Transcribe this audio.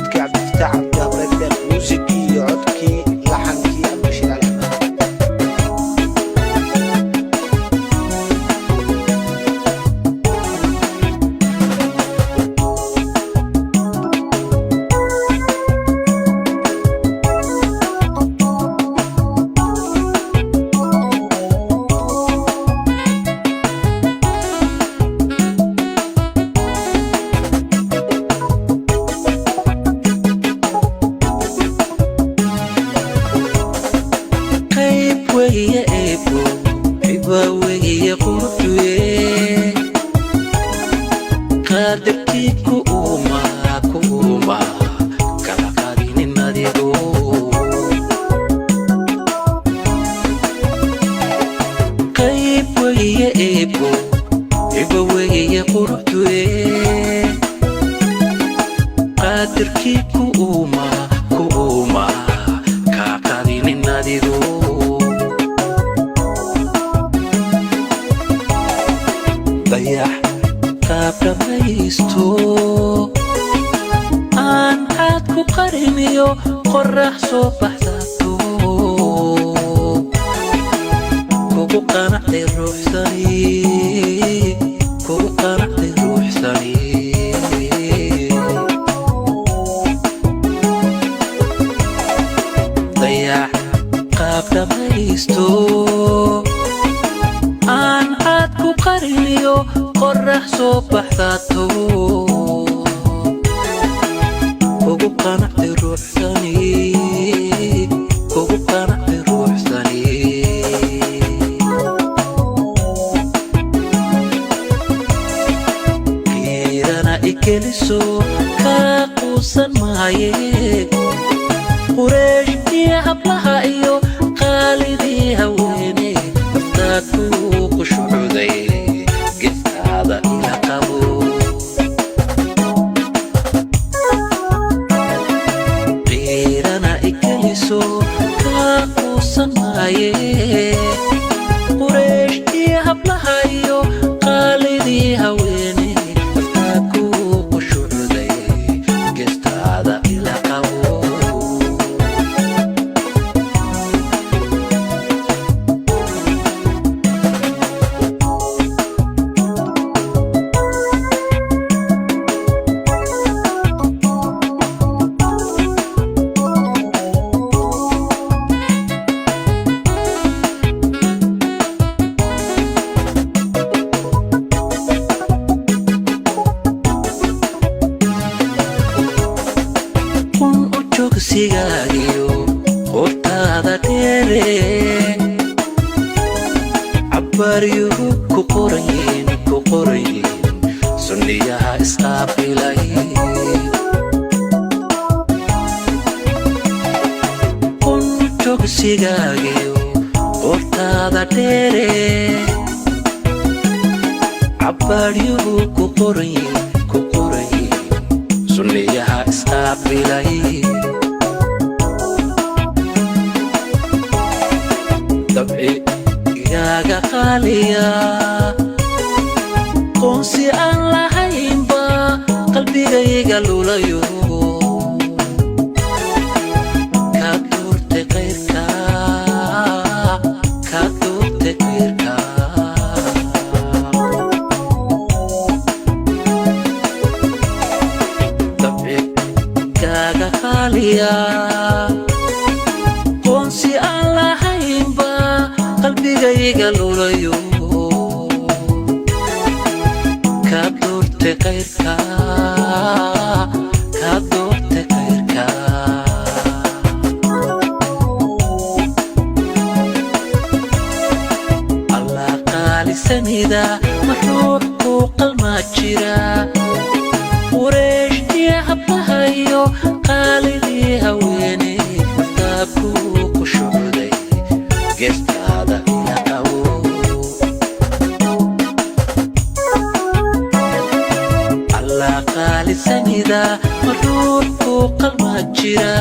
عدك عبد الفتاح عبد الرب موسيقي عدكي لحنكي المشي الأحمد وهي ابو حبا وهي قرطوي قادركي كوما كلا قادين الناديرو قيب وهي ابو حبا وهي قرطوي قادركي كوما كلا قادين الناديرو ضيح قاب رميستو aan aad ku qarimiyo qorax soo baxdato kugu qanacday ruuxsani ضيح qaab ramaysto aan aad ku qarimiyo qorax soo baxdato kugu qanacday ruuxsani kiirana ikeliso kaa quusan maaye qureesh iyo hablaha iyo qaalidii haweene naftaad kuu qushucday geestaada ila qabo qiirana ikeliso kaa quusan maaye qureesh iyo hablaha iyo qaalidii haweene naftaad kuu qushucday geestaada ila qabo sigaagiyo hortaada dheere cabbaryuhu ku qorayin sunniyaha isqaabilay kunjog sigaagiyo hortaada dheere cabbaryuhu ku qorayin sunniyaha isqaabilay dabcigaaga qaaliya qoonsi aan lahaynba qalbigayga lulayo kaa doortay qayrka dabcigaaga qaaliya qoonsi aan lahaynba qalbigayga lulayo kaa doortay qayrka allah qaalisanida ma ruux ku qalmaa jira qureesh iyo hablaha iyo qaalidii haweene naftaad kuu qushucday geestaada ila qabo allah qaalisanida ma ruux ku qalmaa jira